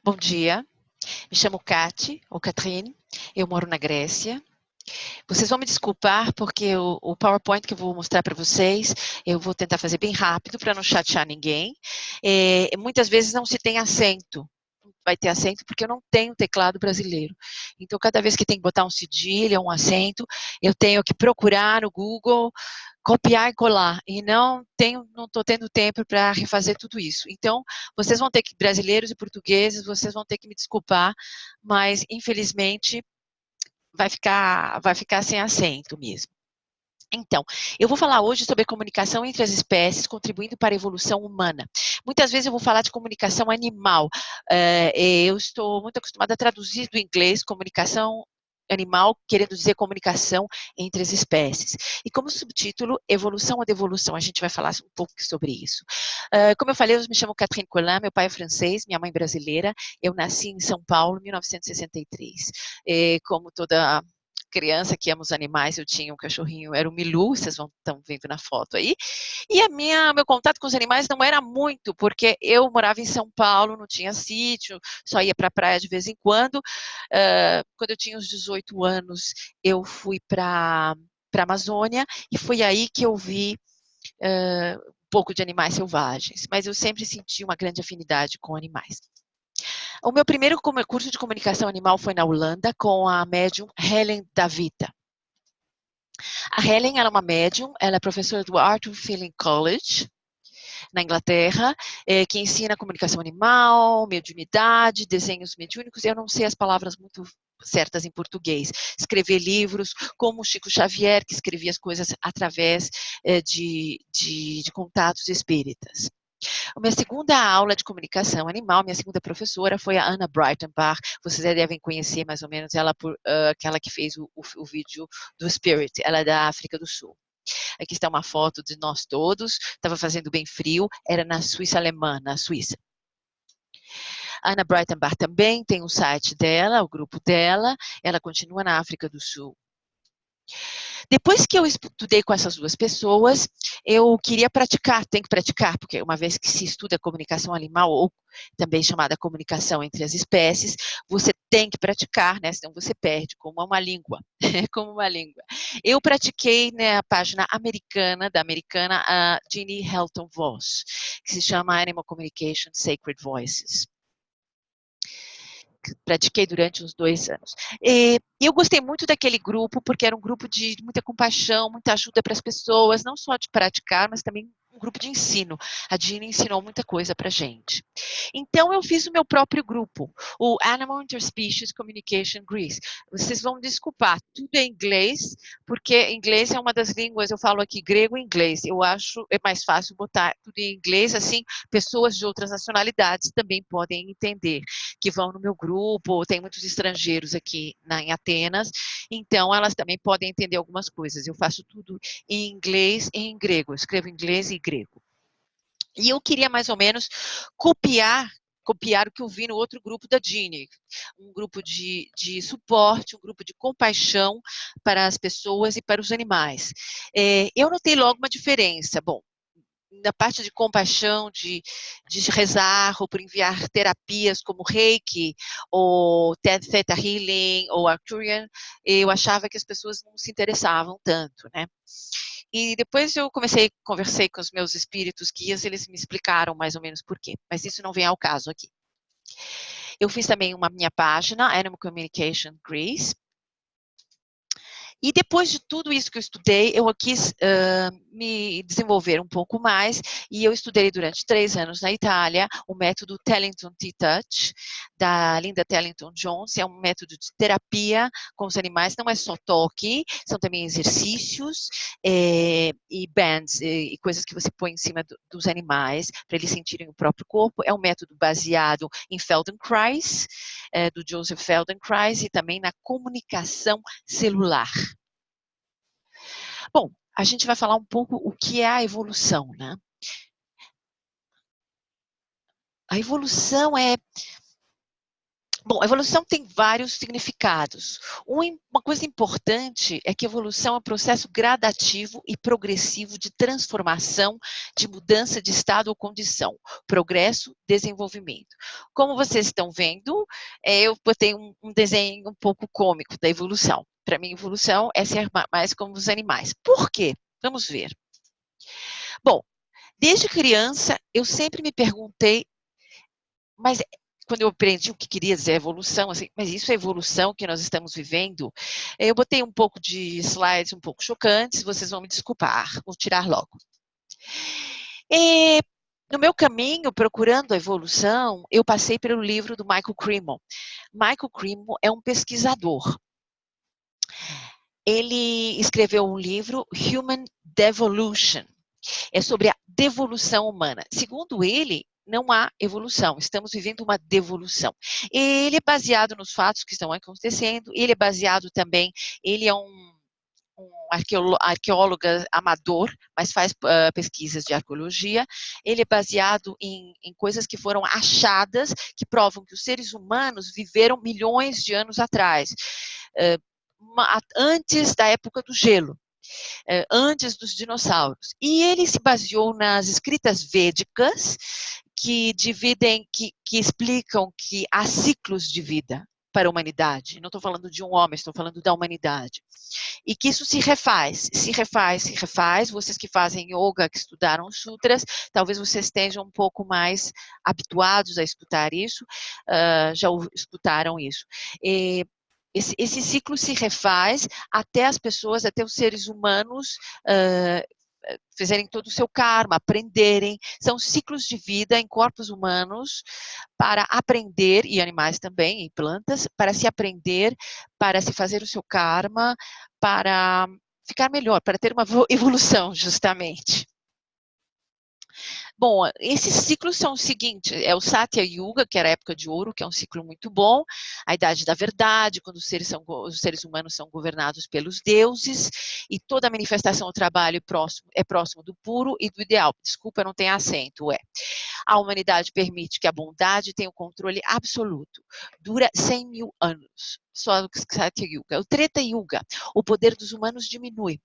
Bom dia, me chamo Kati, ou Catherine, eu moro na Grécia. Vocês vão me desculpar porque o PowerPoint que eu vou mostrar para vocês, eu vou tentar fazer bem rápido para não chatear ninguém. Muitas vezes não se tem acento, vai ter acento porque eu não tenho teclado brasileiro. Então, cada vez que tem que botar um cedilha, um acento, eu tenho que procurar no Google, copiar e colar, e não estou tendo tempo para refazer tudo isso. Então, vocês vão ter que, brasileiros e portugueses, vocês vão ter que me desculpar, mas, infelizmente, vai ficar sem acento mesmo. Então, eu vou falar hoje sobre a comunicação entre as espécies contribuindo para a evolução humana. Muitas vezes eu vou falar de comunicação animal. Eu estou muito acostumada a traduzir do inglês comunicação animal, querendo dizer comunicação entre as espécies. E como subtítulo, evolução ou devolução, a gente vai falar um pouco sobre isso. Como eu falei, eu me chamo Catherine Collin, meu pai é francês, minha mãe brasileira, eu nasci em São Paulo, em 1963. Como toda criança que ama os animais, eu tinha um cachorrinho, era o Milu, vocês estão vendo na foto aí, e meu contato com os animais não era muito, porque eu morava em São Paulo, não tinha sítio, só ia para a praia de vez em quando. Quando eu tinha uns 18 anos, eu fui para a Amazônia, e foi aí que eu vi um pouco de animais selvagens, mas eu sempre senti uma grande afinidade com animais. O meu primeiro curso de comunicação animal foi na Holanda, com a médium Helen Davita. A Helen era uma médium, ela é professora do Arthur Feeling College, na Inglaterra, que ensina comunicação animal, mediunidade, desenhos mediúnicos. Eu não sei as palavras muito certas em português. Escrever livros, como o Chico Xavier, que escrevia as coisas através de contatos espíritas. A minha segunda aula de comunicação animal, minha segunda professora foi a Anna Breitenbach. Vocês já devem conhecer mais ou menos ela por aquela que fez o vídeo do Spirit. Ela é da África do Sul. Aqui está uma foto de nós todos. Estava fazendo bem frio. Era na Suíça alemã, na Suíça. A Anna Breitenbach também tem um site dela, o grupo dela. Ela continua na África do Sul. Depois que eu estudei com essas duas pessoas, eu queria praticar, tem que praticar, porque uma vez que se estuda comunicação animal, ou também chamada comunicação entre as espécies, você tem que praticar, né? Senão você perde, como uma língua. Como uma língua. Eu pratiquei na página americana, da americana, a Jeannie Helton Voss, que se chama Animal Communication Sacred Voices. Pratiquei durante uns 2 anos. E eu gostei muito daquele grupo, porque era um grupo de muita compaixão, muita ajuda para as pessoas, não só de praticar, mas também um grupo de ensino. A Jeannie ensinou muita coisa para a gente. Então, eu fiz o meu próprio grupo, o Animal Interspecies Communication Greece. Vocês vão desculpar, tudo é inglês, porque inglês é uma das línguas, eu falo aqui grego e inglês. Eu acho é mais fácil botar tudo em inglês, assim, pessoas de outras nacionalidades também podem entender, que vão no meu grupo, tem muitos estrangeiros aqui em Atenas, então elas também podem entender algumas coisas. Eu faço tudo em inglês e em grego, eu escrevo em inglês e grego. E eu queria mais ou menos copiar o que eu vi no outro grupo da Jeannie, um grupo de suporte, um grupo de compaixão para as pessoas e para os animais. Eu notei logo uma diferença. Bom, na parte de compaixão, de rezar, ou por enviar terapias como Reiki, ou Theta Healing, ou Arcturian, eu achava que as pessoas não se interessavam tanto, né? E depois eu conversei com os meus espíritos guias, eles me explicaram mais ou menos por quê, mas isso não vem ao caso aqui. Eu fiz também uma minha página, Animal Communication Greece, e depois de tudo isso que eu estudei, eu quis me desenvolver um pouco mais, e eu estudei durante 3 anos na Itália o método Tellington T-Touch, da Linda Tellington Jones. É um método de terapia com os animais, não é só toque, são também exercícios e bands, e coisas que você põe em cima dos animais, para eles sentirem o próprio corpo. É um método baseado em Feldenkrais, do Joseph Feldenkrais, e também na comunicação celular. Bom, a gente vai falar um pouco o que é a evolução, né? A evolução é Bom, a evolução tem vários significados. Uma coisa importante é que a evolução é um processo gradativo e progressivo de transformação, de mudança de estado ou condição, progresso, desenvolvimento. Como vocês estão vendo, eu botei um desenho um pouco cômico da evolução. Para mim, evolução é ser mais como os animais. Por quê? Vamos ver. Bom, desde criança, eu sempre me perguntei, mas quando eu aprendi o que queria dizer evolução, assim, mas isso é evolução que nós estamos vivendo? Eu botei um pouco de slides um pouco chocantes, vocês vão me desculpar, vou tirar logo. E no meu caminho, procurando a evolução, eu passei pelo livro do Michael Cremo. Michael Cremo é um pesquisador. Ele escreveu um livro, Human Devolution. É sobre a devolução humana. Segundo ele, não há evolução, estamos vivendo uma devolução. Ele é baseado nos fatos que estão acontecendo, ele é baseado também, ele é um arqueólogo amador, mas faz pesquisas de arqueologia. Ele é baseado em coisas que foram achadas, que provam que os seres humanos viveram milhões de anos atrás, antes da época do gelo. Antes dos dinossauros. E ele se baseou nas escritas védicas que dividem, que explicam que há ciclos de vida para a humanidade. Não estou falando de um homem, estou falando da humanidade. E que isso se refaz, se refaz, se refaz. Vocês que fazem yoga, que estudaram sutras, talvez vocês estejam um pouco mais habituados a escutar isso, já escutaram isso. Esse ciclo se refaz até as pessoas, até os seres humanos fizerem todo o seu karma, aprenderem. São ciclos de vida em corpos humanos para aprender, e animais também, e plantas, para se aprender, para se fazer o seu karma, para ficar melhor, para ter uma evolução, justamente. Bom, esses ciclos são os seguintes, é o Satya Yuga, que era a época de ouro, que é um ciclo muito bom, a Idade da Verdade, quando os seres humanos são governados pelos deuses, e toda a manifestação do trabalho é próximo do puro e do ideal. Desculpa, não tem acento, é. A humanidade permite que a bondade tenha o controle absoluto. Dura 100 mil anos, só o Satya Yuga. O Treta Yuga, o poder dos humanos diminui.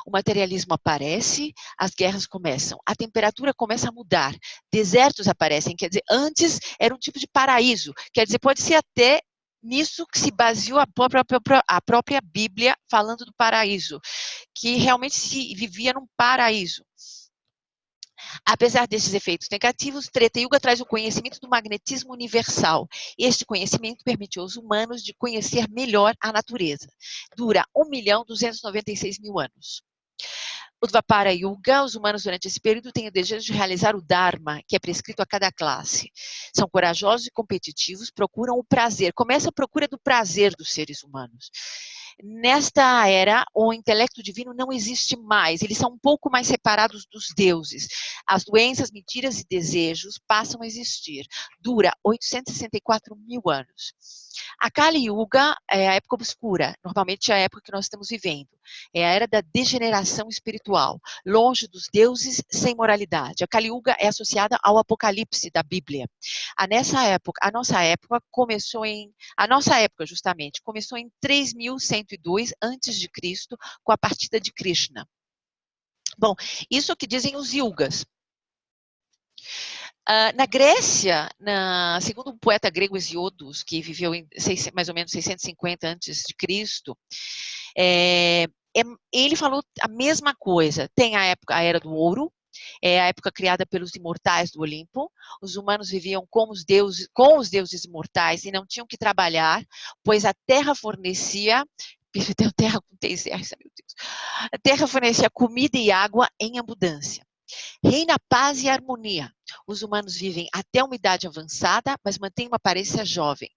O materialismo aparece, as guerras começam, a temperatura começa a mudar, desertos aparecem, quer dizer, antes era um tipo de paraíso, quer dizer, pode ser até nisso que se baseou a própria Bíblia falando do paraíso, que realmente se vivia num paraíso. Apesar desses efeitos negativos, Treta Yuga traz o conhecimento do magnetismo universal. Este conhecimento permitiu aos humanos de conhecer melhor a natureza. Dura 1.296.000 anos. O Dvapara Yuga, os humanos durante esse período têm o desejo de realizar o Dharma, que é prescrito a cada classe. São corajosos e competitivos, procuram o prazer. Começa a procura do prazer dos seres humanos. Nesta era, o intelecto divino não existe mais, eles são um pouco mais separados dos deuses. As doenças, mentiras e desejos passam a existir. Dura 864.000 anos. A Kali Yuga é a época obscura, normalmente é a época que nós estamos vivendo. É a era da degeneração espiritual, longe dos deuses, sem moralidade. A Kali Yuga é associada ao Apocalipse da Bíblia. A nossa época justamente, começou em 3102 a.C., com a partida de Krishna. Bom, isso é o que dizem os Yugas. Na Grécia, segundo um poeta grego Hesíodo, que viveu em mais ou menos 650 a.C., ele falou a mesma coisa. Tem a Era do Ouro, é a época criada pelos imortais do Olimpo. Os humanos viviam com os deuses imortais e não tinham que trabalhar, pois a terra fornecia terra com TCR, meu Deus. A terra fornecia comida e água em abundância. Reina paz e harmonia. Os humanos vivem até uma idade avançada, mas mantêm uma aparência jovem.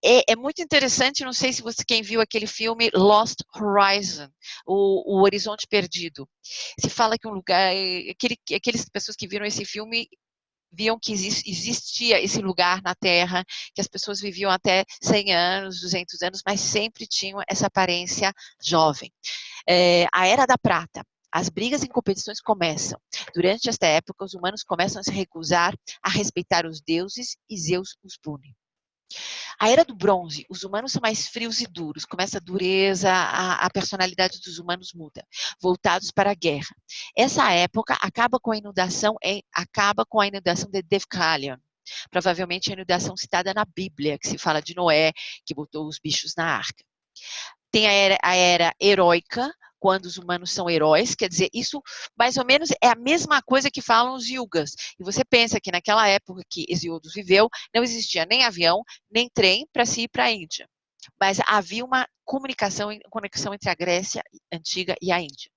É muito interessante, não sei se quem viu aquele filme Lost Horizon, o Horizonte Perdido. Se fala que um lugar, aquelas pessoas que viram esse filme viam que existia esse lugar na Terra, que as pessoas viviam até 100 anos, 200 anos, mas sempre tinham essa aparência jovem. A Era da Prata. As brigas e competições começam. Durante esta época, os humanos começam a se recusar a respeitar os deuses e Zeus os pune. A Era do Bronze, os humanos são mais frios e duros, começa a dureza, a personalidade dos humanos muda, voltados para a guerra. Essa época acaba com a inundação de Deucalion, provavelmente a inundação citada na Bíblia, que se fala de Noé, que botou os bichos na arca. Tem a era heróica, quando os humanos são heróis, quer dizer, isso mais ou menos é a mesma coisa que falam os yugas. E você pensa que naquela época que Hesíodo viveu, não existia nem avião, nem trem para se ir para a Índia. Mas havia uma conexão entre a Grécia Antiga e a Índia.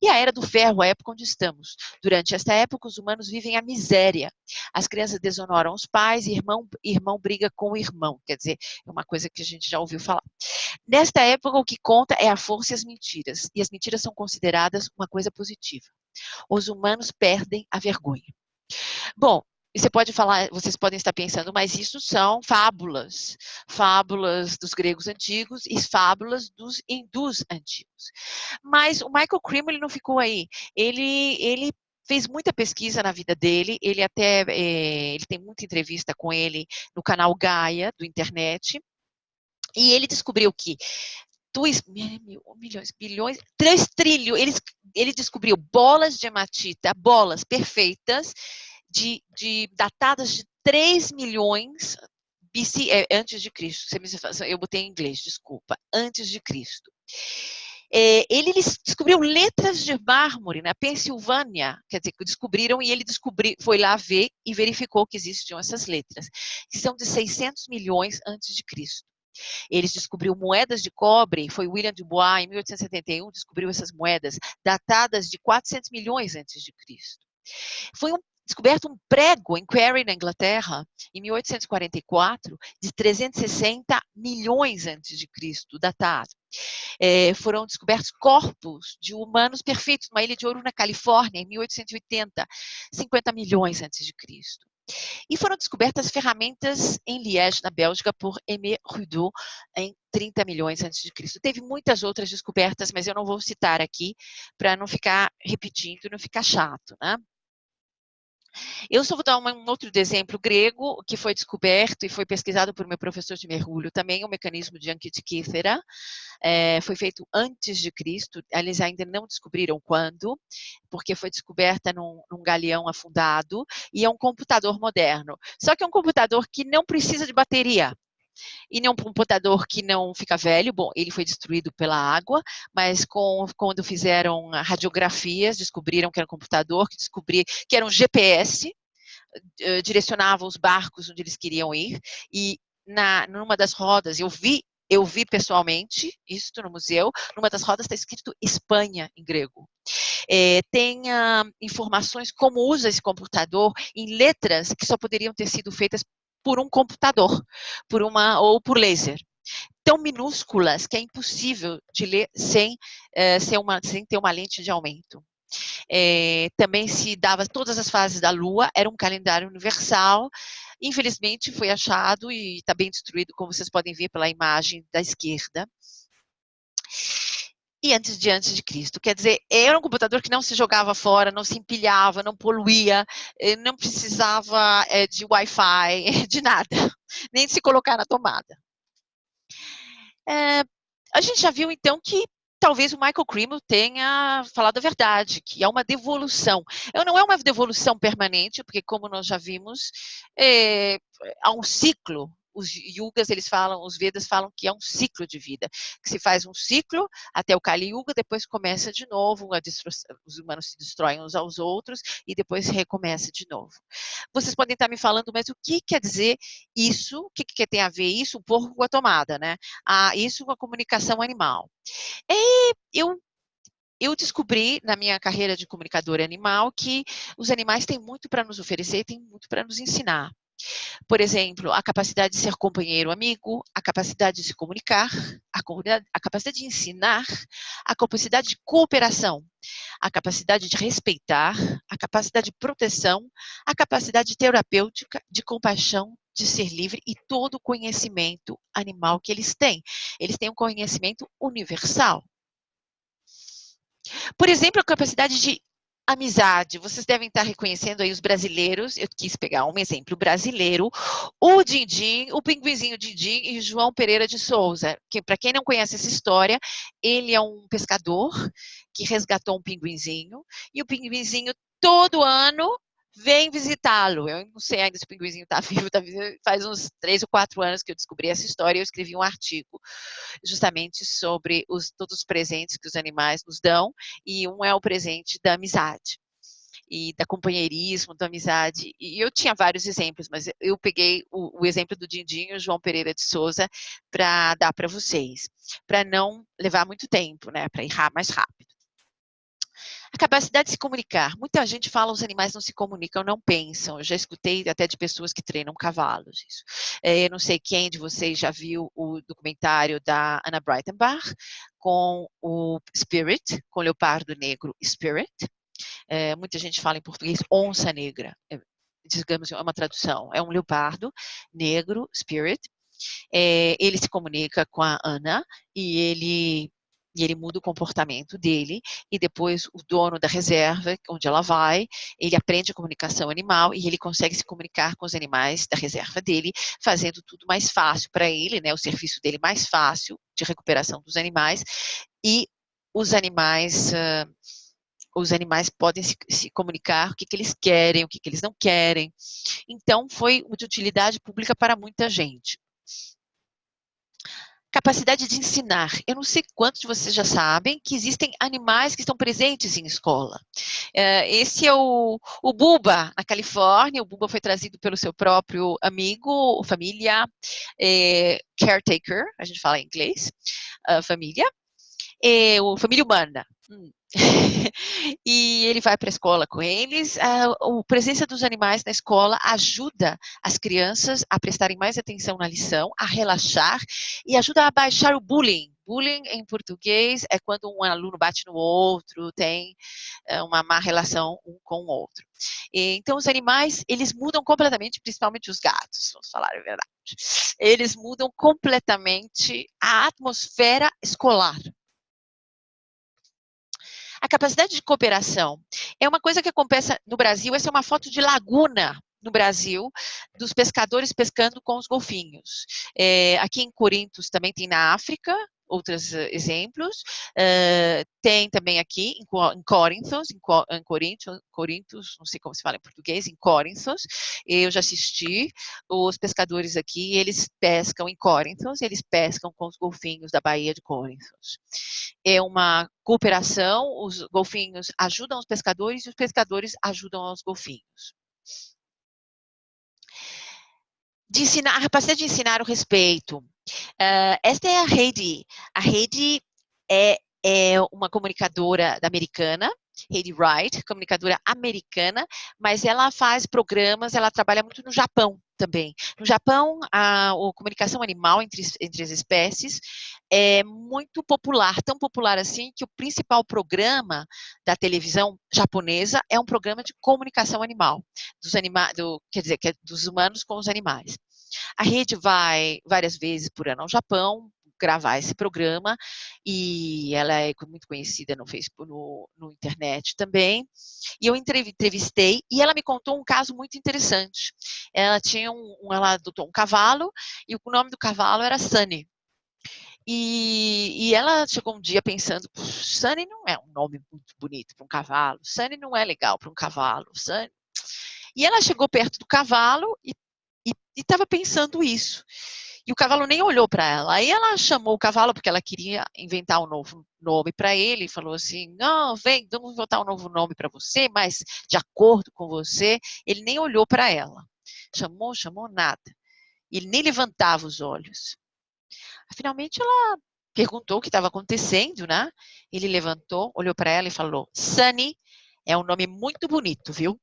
E a Era do Ferro, a época onde estamos. Durante esta época, os humanos vivem a miséria. As crianças desonoram os pais, irmão briga com o irmão. Quer dizer, é uma coisa que a gente já ouviu falar. Nesta época, o que conta é a força e as mentiras. E as mentiras são consideradas uma coisa positiva. Os humanos perdem a vergonha. Bom, e você pode falar, vocês podem estar pensando, mas isso são fábulas. Fábulas dos gregos antigos e fábulas dos hindus antigos. Mas o Michael Crimmel, ele não ficou aí. Ele fez muita pesquisa na vida dele, ele tem muita entrevista com ele no canal Gaia, do internet, e ele descobriu que 2 milhões, bilhões, 3 trilhões, ele descobriu bolas de hematita, bolas perfeitas, datadas de 3 milhões BC, antes de Cristo. Eu botei em inglês, desculpa, antes de Cristo. Ele descobriu letras de mármore na Pensilvânia, quer dizer, que descobriram e ele foi lá ver e verificou que existiam essas letras, que são de 600 milhões antes de Cristo. Eles descobriu moedas de cobre, foi William Dubois, em 1871, descobriu essas moedas, datadas de 400 milhões antes de Cristo. Foi descoberto um prego em Quarry, na Inglaterra, em 1844, de 360 milhões antes de Cristo, datado. Foram descobertos corpos de humanos perfeitos numa ilha de ouro na Califórnia, em 1880, 50 milhões antes de Cristo. E foram descobertas ferramentas em Liège, na Bélgica, por Aimé Rudeau, em 30 milhões antes de Cristo. Teve muitas outras descobertas, mas eu não vou citar aqui para não ficar repetindo, não ficar chato, né? Eu só vou dar um outro exemplo grego que foi descoberto e foi pesquisado por meu professor de mergulho também, o mecanismo de Antikythera. Foi feito antes de Cristo, eles ainda não descobriram quando, porque foi descoberta num galeão afundado, e é um computador moderno. Só que é um computador que não precisa de bateria. E nem um computador que não fica velho. Bom, ele foi destruído pela água, mas quando fizeram radiografias, descobriram que era um computador, que era um GPS, direcionava os barcos onde eles queriam ir, e numa das rodas, eu vi pessoalmente, isso no museu, numa das rodas está escrito Espanha em grego. Tem informações como usa esse computador em letras que só poderiam ter sido feitas por um computador, ou por laser. Tão minúsculas que é impossível de ler sem ter uma lente de aumento. Também se dava todas as fases da Lua, era um calendário universal. Infelizmente foi achado e está bem destruído, como vocês podem ver pela imagem da esquerda. E antes de Cristo, quer dizer, era um computador que não se jogava fora, não se empilhava, não poluía, não precisava de Wi-Fi, de nada, nem de se colocar na tomada. A gente já viu, então, que talvez o Michael Crimmel tenha falado a verdade, que é uma devolução. Não é uma devolução permanente, porque como nós já vimos, há um ciclo. Os yugas, os Vedas falam que é um ciclo de vida, que se faz um ciclo até o Kali Yuga, depois começa de novo, os humanos se destroem uns aos outros e depois recomeça de novo. Vocês podem estar me falando, mas o que quer dizer isso? O que tem a ver isso? Um porco com a tomada, né? Isso com a comunicação animal. Eu descobri na minha carreira de comunicadora animal que os animais têm muito para nos oferecer e têm muito para nos ensinar. Por exemplo, a capacidade de ser companheiro, amigo, a capacidade de se comunicar, a capacidade de ensinar, a capacidade de cooperação, a capacidade de respeitar, a capacidade de proteção, a capacidade terapêutica, de compaixão, de ser livre e todo o conhecimento animal que eles têm. Eles têm um conhecimento universal. Por exemplo, a capacidade de amizade. Vocês devem estar reconhecendo aí os brasileiros. Eu quis pegar um exemplo brasileiro. O Dindim, o Pinguinzinho Dindim e João Pereira de Souza. Que, para quem não conhece essa história, ele é um pescador que resgatou um pinguinzinho. E o pinguinzinho, todo ano, vem visitá-lo. Eu não sei ainda se o pinguinzinho está vivo, faz uns 3 ou 4 anos que eu descobri essa história e eu escrevi um artigo justamente sobre todos os presentes que os animais nos dão, e um é o presente da amizade e da companheirismo, da amizade. E eu tinha vários exemplos, mas eu peguei o exemplo do Dindinho, João Pereira de Souza, para dar para vocês, para não levar muito tempo, né, para ir mais rápido. A capacidade de se comunicar. Muita gente fala os animais não se comunicam, não pensam. Eu já escutei até de pessoas que treinam cavalos isso. Eu não sei quem de vocês já viu o documentário da Anna Breitenbach com o Spirit, com o leopardo negro Spirit. Muita gente fala em português onça negra. Digamos, é uma tradução. É um leopardo negro, Spirit. Ele se comunica com a Ana e ele muda o comportamento dele, e depois o dono da reserva, onde ela vai, ele aprende a comunicação animal e ele consegue se comunicar com os animais da reserva dele, fazendo tudo mais fácil para ele, né, o serviço dele mais fácil de recuperação dos animais, e os animais podem se comunicar o que eles querem, o que eles não querem. Então, foi de utilidade pública para muita gente. Capacidade de ensinar. Eu não sei quantos de vocês já sabem que existem animais que estão presentes em escola. Esse é o Buba, na Califórnia. O Buba foi trazido pelo seu próprio amigo, família, caretaker, a gente fala em inglês, família, família humana. E ele vai para a escola com eles. A presença dos animais na escola ajuda as crianças a prestarem mais atenção na lição, a relaxar e ajuda a baixar o bullying. Bullying, em português, é quando um aluno bate no outro, tem uma má relação um com o outro. Então, os animais, eles mudam completamente, principalmente os gatos, vamos falar a verdade. Eles mudam completamente a atmosfera escolar. A capacidade de cooperação é uma coisa que acontece no Brasil. Essa é uma foto de laguna no Brasil, dos pescadores pescando com os golfinhos. Aqui em Corinthos também tem na África, outros exemplos. Tem também aqui em Corinthos, não sei como se fala em português, em Corinthos. Eu já assisti os pescadores aqui, eles pescam em Corinthos, eles pescam com os golfinhos da Baía de Corinthos. É uma cooperação, os golfinhos ajudam os pescadores e os pescadores ajudam os golfinhos. A capacidade de ensinar o respeito. Esta é a Heidi. A Heidi é uma comunicadora americana, Heidi Wright, comunicadora americana, mas ela faz programas, ela trabalha muito no Japão também. No Japão, a comunicação animal entre as espécies é muito popular, tão popular assim que o principal programa da televisão japonesa é um programa de comunicação animal, quer dizer, que é dos humanos com os animais. A rede vai várias vezes por ano ao Japão gravar esse programa, e ela é muito conhecida no Facebook, no internet também, e eu entrevistei, e ela me contou um caso muito interessante. Ela adotou um cavalo, e o nome do cavalo era Sunny. E ela chegou um dia pensando, Sunny não é um nome muito bonito para um cavalo, Sunny não é legal para um cavalo, Sunny. E ela chegou perto do cavalo e estava pensando isso. E o cavalo nem olhou para ela. Aí ela chamou o cavalo, porque ela queria inventar um novo nome para ele, e falou assim, não, vem, vamos inventar um novo nome para você, mas de acordo com você. Ele nem olhou para ela. Chamou, nada. Ele nem levantava os olhos. Finalmente ela perguntou o que estava acontecendo, né? Ele levantou, olhou para ela e falou, Sunny é um nome muito bonito, viu?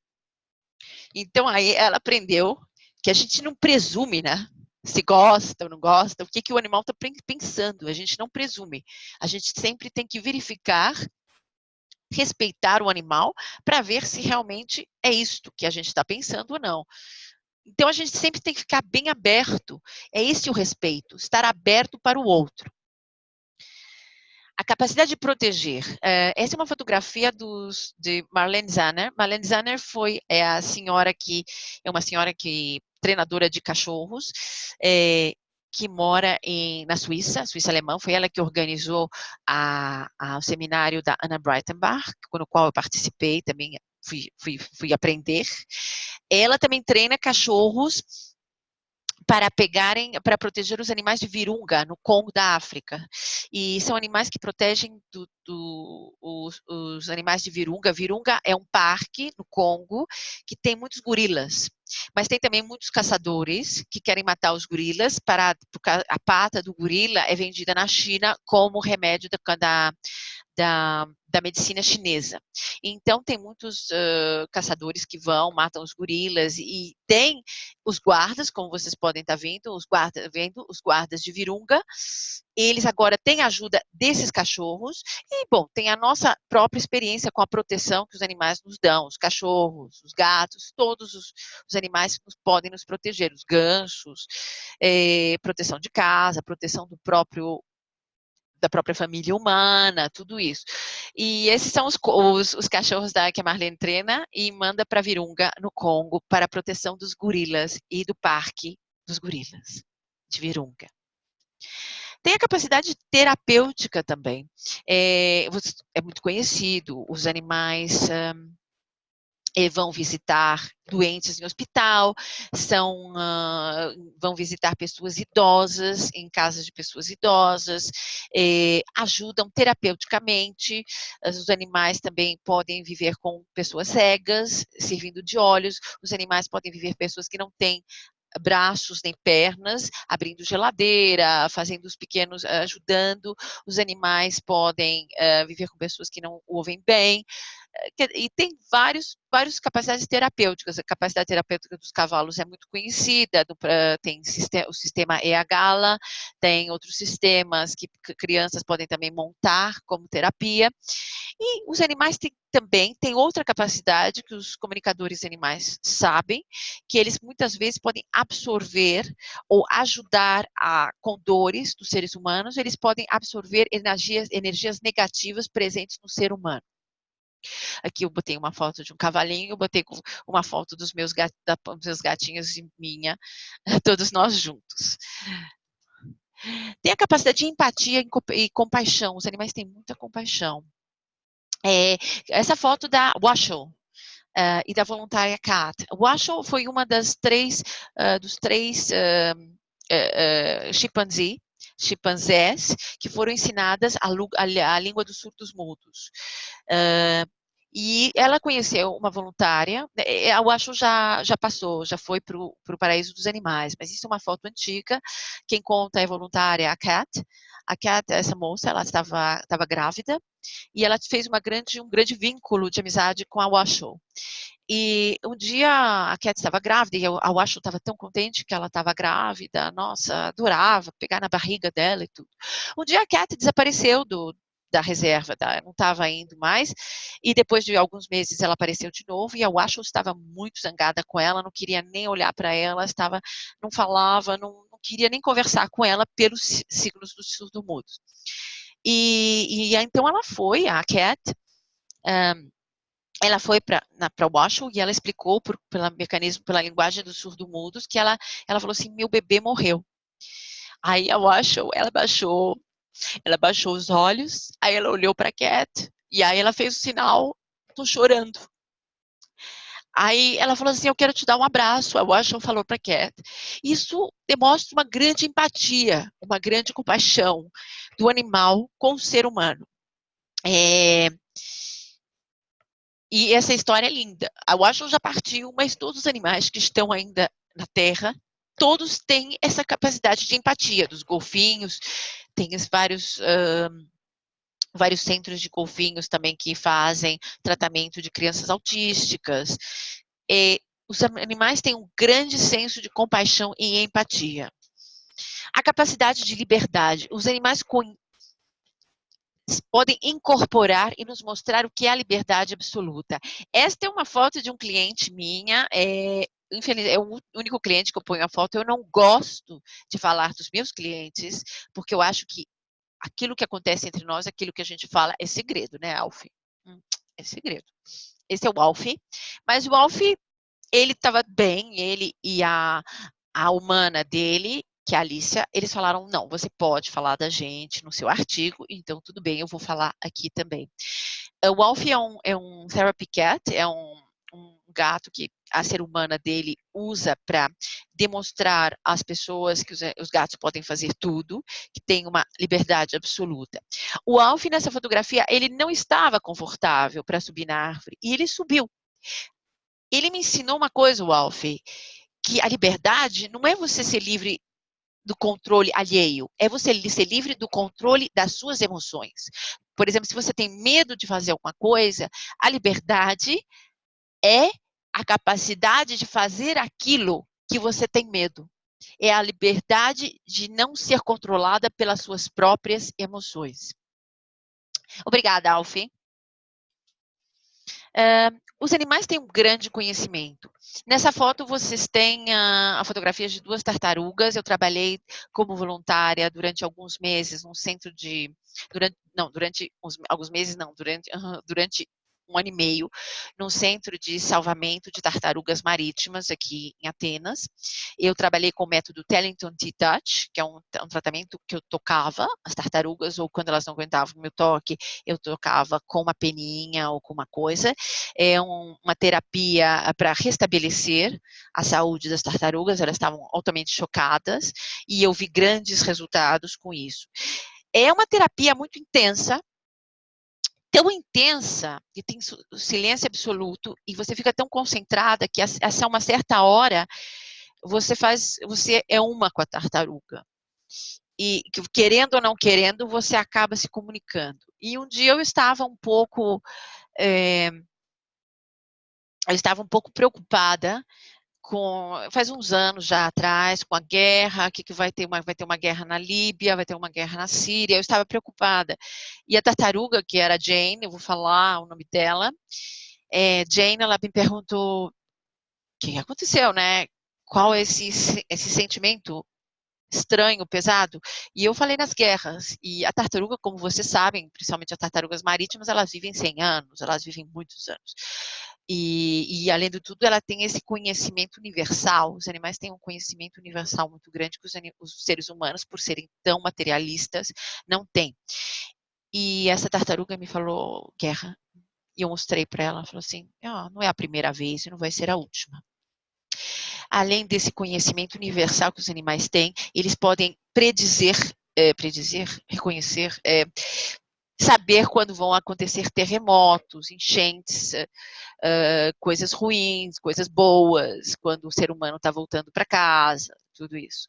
Então aí ela aprendeu que a gente não presume, né? Se gosta ou não gosta, o que o animal está pensando, a gente não presume. A gente sempre tem que verificar, respeitar o animal, para ver se realmente é isto que a gente está pensando ou não. Então, a gente sempre tem que ficar bem aberto. É esse o respeito, estar aberto para o outro. A capacidade de proteger. Essa é uma fotografia de Marlene Zanner. Marlene Zanner é uma senhora que treinadora de cachorros, que mora na Suíça alemã. Foi ela que organizou o seminário da Anna Breitenbach, no qual eu participei também, fui aprender. Ela também treina cachorros para proteger os animais de Virunga, no Congo da África. E são animais que protegem os animais de Virunga. Virunga é um parque no Congo que tem muitos gorilas, mas tem também muitos caçadores que querem matar os gorilas, porque a pata do gorila é vendida na China como remédio da medicina chinesa. Então, tem muitos caçadores que matam os gorilas, e tem os guardas, como vocês podem estar vendo, os guardas de Virunga. Eles agora têm a ajuda desses cachorros, e, bom, tem a nossa própria experiência com a proteção que os animais nos dão, os cachorros, os gatos, todos os animais que podem nos proteger, os gansos, proteção de casa, proteção da própria família humana, tudo isso. E esses são os cachorros que a Marlene treina e manda para Virunga, no Congo, para a proteção dos gorilas e do parque dos gorilas de Virunga. Tem a capacidade terapêutica também. É muito conhecido, os animais vão visitar doentes em hospital, vão visitar pessoas idosas, em casas de pessoas idosas, ajudam terapeuticamente. Os animais também podem viver com pessoas cegas, servindo de olhos. Os animais podem viver pessoas que não têm braços nem pernas, abrindo geladeira, fazendo os pequenos, ajudando. Os animais podem viver com pessoas que não ouvem bem. E tem várias capacidades terapêuticas. A capacidade terapêutica dos cavalos é muito conhecida, tem o sistema EAGALA, tem outros sistemas que crianças podem também montar como terapia. E os animais também têm outra capacidade que os comunicadores animais sabem, que eles muitas vezes podem absorver ou ajudar com dores dos seres humanos. Eles podem absorver energias negativas presentes no ser humano. Aqui eu botei uma foto de um cavalinho, eu botei uma foto dos meus gatinhos e minha, todos nós juntos. Tem a capacidade de empatia e compaixão. Os animais têm muita compaixão. Essa foto da Washoe e da voluntária Kat. Washoe foi uma dos três chimpanzés que foram ensinadas a língua dos surdos mudos. E ela conheceu uma voluntária. Eu acho já passou, já foi para o paraíso dos animais, mas isso é uma foto antiga. Quem conta é a voluntária, a Kat. A Kat, essa moça, ela estava grávida, e ela fez um grande vínculo de amizade com a Washoe. E um dia a Kat estava grávida, e a Washoe estava tão contente que ela estava grávida, nossa, adorava pegar na barriga dela e tudo. Um dia a Kat desapareceu da reserva, não estava indo mais, e depois de alguns meses ela apareceu de novo, e a Washoe estava muito zangada com ela, não queria nem olhar para ela, não falava, não queria nem conversar com ela pelos signos dos surdo-mudos. E então ela foi, a Kat, ela foi para Washoe e ela explicou pela linguagem dos surdo-mudos, que ela falou assim: meu bebê morreu. Aí a Washoe, ela baixou os olhos, aí ela olhou para a Kat, e aí ela fez o sinal, tô chorando. Aí ela falou assim: eu quero te dar um abraço. A Washoe falou para a Kat. Isso demonstra uma grande empatia, uma grande compaixão do animal com o ser humano. E essa história é linda. A Washoe já partiu, mas todos os animais que estão ainda na Terra, todos têm essa capacidade de empatia. Dos golfinhos, tem vários centros de golfinhos também que fazem tratamento de crianças autísticas. Os animais têm um grande senso de compaixão e empatia. A capacidade de liberdade. Os animais podem incorporar e nos mostrar o que é a liberdade absoluta. Esta é uma foto de um cliente minha, infelizmente, é o único cliente que eu ponho a foto. Eu não gosto de falar dos meus clientes, porque eu acho que aquilo que acontece entre nós, aquilo que a gente fala é segredo, né, Alf? É segredo. Esse é o Alf, mas o Alf, ele estava bem, ele e a humana dele, que é a Alicia, eles falaram, não, você pode falar da gente no seu artigo, então tudo bem, eu vou falar aqui também. O Alf é um therapy cat, é um gato que a ser humana dele usa para demonstrar às pessoas que os gatos podem fazer tudo, que tem uma liberdade absoluta. O Alf, nessa fotografia, ele não estava confortável para subir na árvore, e ele subiu. Ele me ensinou uma coisa, o Alf, que a liberdade não é você ser livre do controle alheio, é você ser livre do controle das suas emoções. Por exemplo, se você tem medo de fazer alguma coisa, a liberdade é a capacidade de fazer aquilo que você tem medo. É a liberdade de não ser controlada pelas suas próprias emoções. Obrigada, Alf. Os animais têm um grande conhecimento. Nessa foto, vocês têm a fotografia de 2 tartarugas. Eu trabalhei como voluntária durante alguns meses num centro de... Durante alguns meses, não, durante 1 ano e meio, num centro de salvamento de tartarugas marítimas aqui em Atenas. Eu trabalhei com o método Tellington T-Touch, que é um tratamento que eu tocava as tartarugas, ou quando elas não aguentavam o meu toque, eu tocava com uma peninha ou com uma coisa. É uma terapia para restabelecer a saúde das tartarugas, elas estavam altamente chocadas, e eu vi grandes resultados com isso. É uma terapia muito intensa, tão intensa, que tem silêncio absoluto, e você fica tão concentrada que a uma certa hora você é uma com a tartaruga. E querendo ou não querendo, você acaba se comunicando. E um dia eu estava um pouco preocupada faz uns anos já atrás, com a guerra, que vai ter uma guerra na Líbia, vai ter uma guerra na Síria, eu estava preocupada. E a tartaruga, que era Jane, eu vou falar o nome dela, Jane, ela me perguntou, o que aconteceu, né? Qual é esse sentimento estranho, pesado? E eu falei nas guerras, e a tartaruga, como vocês sabem, principalmente as tartarugas marítimas, elas vivem 100 anos, elas vivem muitos anos. E além de tudo, ela tem esse conhecimento universal, os animais têm um conhecimento universal muito grande que os seres humanos, por serem tão materialistas, não têm. E essa tartaruga me falou, guerra, e eu mostrei para ela, ela falou assim, não é a primeira vez e não vai ser a última. Além desse conhecimento universal que os animais têm, eles podem reconhecer, saber quando vão acontecer terremotos, enchentes, coisas ruins, coisas boas, quando o ser humano está voltando para casa, tudo isso.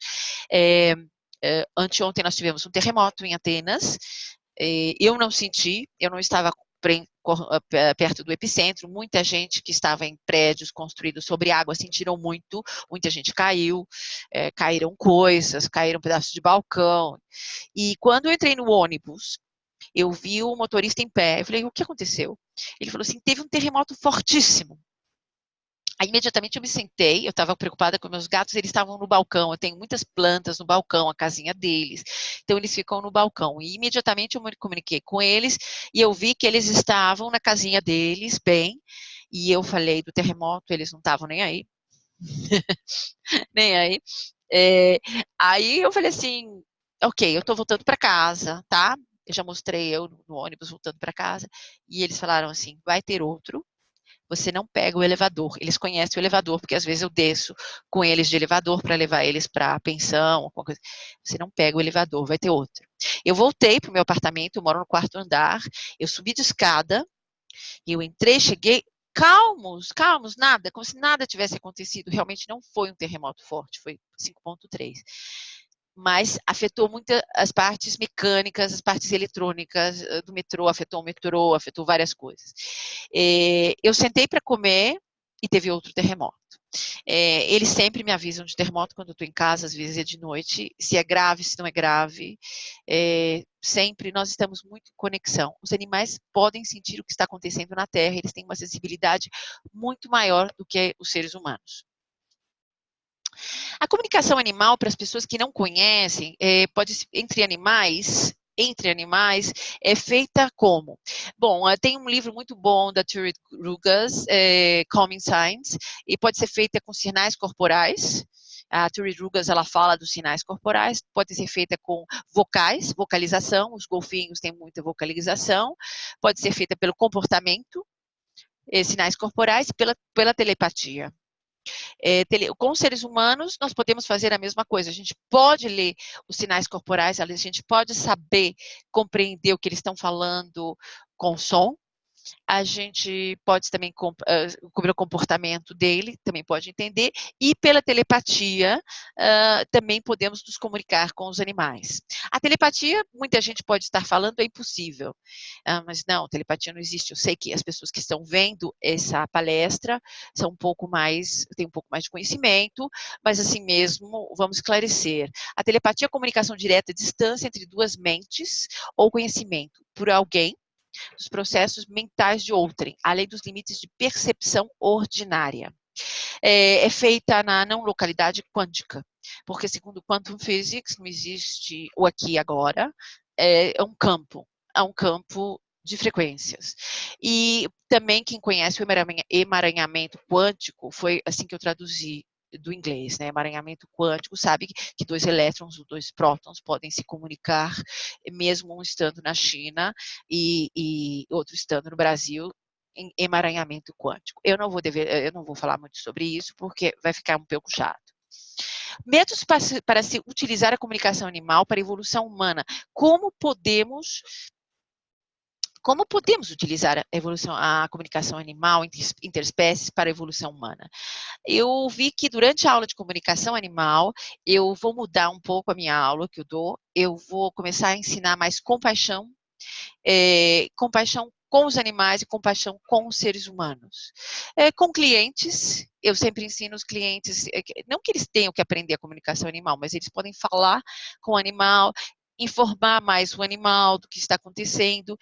Anteontem nós tivemos um terremoto em Atenas, eu não senti, eu não estava perto do epicentro, muita gente que estava em prédios construídos sobre água sentiram muito, muita gente caiu, caíram coisas, caíram pedaços de balcão, e quando eu entrei no ônibus, eu vi o motorista em pé, eu falei, o que aconteceu? Ele falou assim, teve um terremoto fortíssimo. Aí, imediatamente, eu me sentei, eu estava preocupada com meus gatos, eles estavam no balcão, eu tenho muitas plantas no balcão, a casinha deles, então eles ficam no balcão. E, imediatamente, eu me comuniquei com eles, e eu vi que eles estavam na casinha deles, bem, e eu falei do terremoto, eles não estavam nem aí. Nem aí. Aí eu falei assim, ok, eu estou voltando para casa, tá? Eu já mostrei eu no ônibus voltando para casa, e eles falaram assim, vai ter outro, você não pega o elevador. Eles conhecem o elevador, porque às vezes eu desço com eles de elevador para levar eles para a pensão, alguma coisa. Você não pega o elevador, vai ter outro. Eu voltei para o meu apartamento, eu moro no 4º andar, eu subi de escada, eu entrei, cheguei, calmos, nada, como se nada tivesse acontecido. Realmente não foi um terremoto forte, foi 5,3. Mas afetou muito as partes mecânicas, as partes eletrônicas do metrô, afetou o metrô, afetou várias coisas. Eu sentei para comer e teve outro terremoto. Eles sempre me avisam de terremoto quando eu estou em casa, às vezes é de noite, se é grave, se não é grave. Sempre nós estamos muito em conexão. Os animais podem sentir o que está acontecendo na Terra, eles têm uma sensibilidade muito maior do que os seres humanos. A comunicação animal, para as pessoas que não conhecem, entre animais, entre animais é feita como? Bom, tem um livro muito bom da Turid Rugas, Calming Signs, e pode ser feita com sinais corporais. A Turid Rugas, ela fala dos sinais corporais, pode ser feita com vocais, vocalização, os golfinhos têm muita vocalização, pode ser feita pelo comportamento, sinais corporais, pela telepatia. Com seres humanos, nós podemos fazer a mesma coisa. A gente pode ler os sinais corporais, a gente pode saber, compreender o que eles estão falando com som. A gente pode também, pelo comportamento dele, também pode entender, e pela telepatia, também podemos nos comunicar com os animais. A telepatia, muita gente pode estar falando, é impossível, mas não, telepatia não existe. Eu sei que as pessoas que estão vendo essa palestra têm um pouco mais de conhecimento, mas assim mesmo, vamos esclarecer. A telepatia é a comunicação direta à distância entre duas mentes, ou conhecimento por alguém, dos processos mentais de outrem, além dos limites de percepção ordinária. É feita na não localidade quântica, porque segundo Quantum Physics não existe o aqui e agora, é um campo de frequências. E também quem conhece o emaranhamento quântico, foi assim que eu traduzi do inglês, né? Emaranhamento quântico, sabe que dois elétrons ou dois prótons podem se comunicar, mesmo um estando na China e outro estando no Brasil, em emaranhamento quântico. Eu não vou falar muito sobre isso, porque vai ficar um pouco chato. Métodos para se utilizar a comunicação animal para a evolução humana. Como podemos utilizar a comunicação animal interespécies para a evolução humana? Eu vi que durante a aula de comunicação animal, eu vou mudar um pouco a minha aula que eu dou, eu vou começar a ensinar mais compaixão, compaixão com os animais e compaixão com os seres humanos. Com clientes, eu sempre ensino os clientes, não que eles tenham que aprender a comunicação animal, mas eles podem falar com o animal, informar mais o animal do que está acontecendo,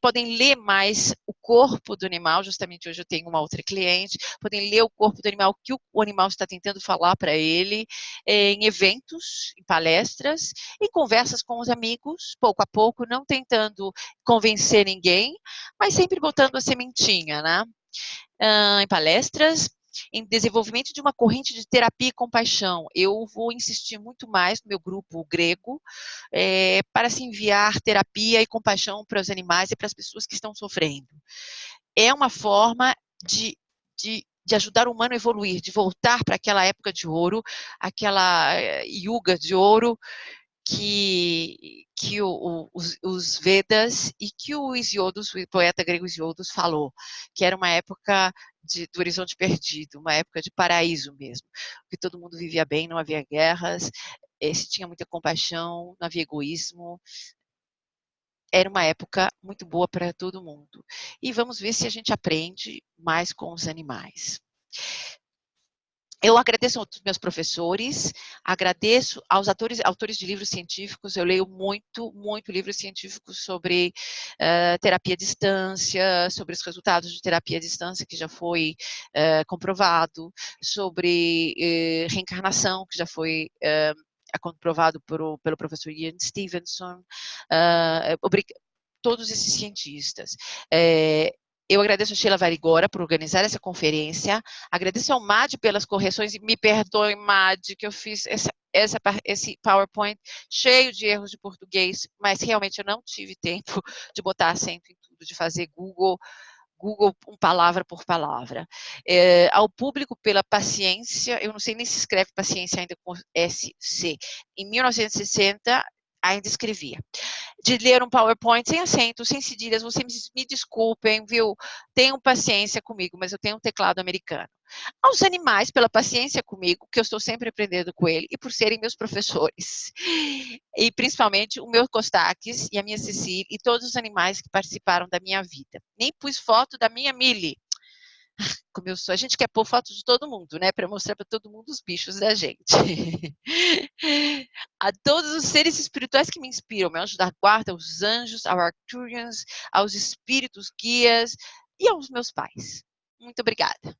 podem ler mais o corpo do animal. Justamente hoje eu tenho uma outra cliente, podem ler o corpo do animal, o que o animal está tentando falar para ele, em eventos, em palestras, em conversas com os amigos, pouco a pouco, não tentando convencer ninguém, mas sempre botando a sementinha, né? Em palestras, em desenvolvimento de uma corrente de terapia e compaixão. Eu vou insistir muito mais no meu grupo grego, para se enviar terapia e compaixão para os animais e para as pessoas que estão sofrendo. É uma forma de ajudar o humano a evoluir, de voltar para aquela época de ouro, aquela yuga de ouro, que os Vedas e que o Hesíodos, o poeta grego Hesíodos, falou, que era uma época do horizonte perdido, uma época de paraíso mesmo, que todo mundo vivia bem, não havia guerras, se tinha muita compaixão, não havia egoísmo, era uma época muito boa para todo mundo. E vamos ver se a gente aprende mais com os animais. Eu agradeço aos meus professores, agradeço aos autores de livros científicos. Eu leio muito livros científicos sobre terapia à distância, sobre os resultados de terapia à distância, que já foi comprovado, sobre reencarnação, que já foi comprovado pelo professor Ian Stevenson, todos esses cientistas. Eu agradeço a Sheila Varigora por organizar essa conferência, agradeço ao MAD pelas correções, e me perdoe, MAD, que eu fiz esse PowerPoint cheio de erros de português, mas realmente eu não tive tempo de botar acento em tudo, de fazer Google palavra por palavra. Ao público pela paciência, eu não sei nem se escreve paciência ainda com SC. Em 1960, ainda escrevia. De ler um PowerPoint sem acento, sem cedilhas, vocês me desculpem, viu? Tenham paciência comigo, mas eu tenho um teclado americano. Aos animais, pela paciência comigo, que eu estou sempre aprendendo com ele, e por serem meus professores. E principalmente o meu Costakis e a minha Cecília, e todos os animais que participaram da minha vida. Nem pus foto da minha Millie. Como eu sou, a gente quer pôr foto de todo mundo, né? Para mostrar para todo mundo os bichos da gente. A todos os seres espirituais que me inspiram, meu anjo da guarda, aos anjos, aos Arcturians, aos espíritos guias e aos meus pais. Muito obrigada.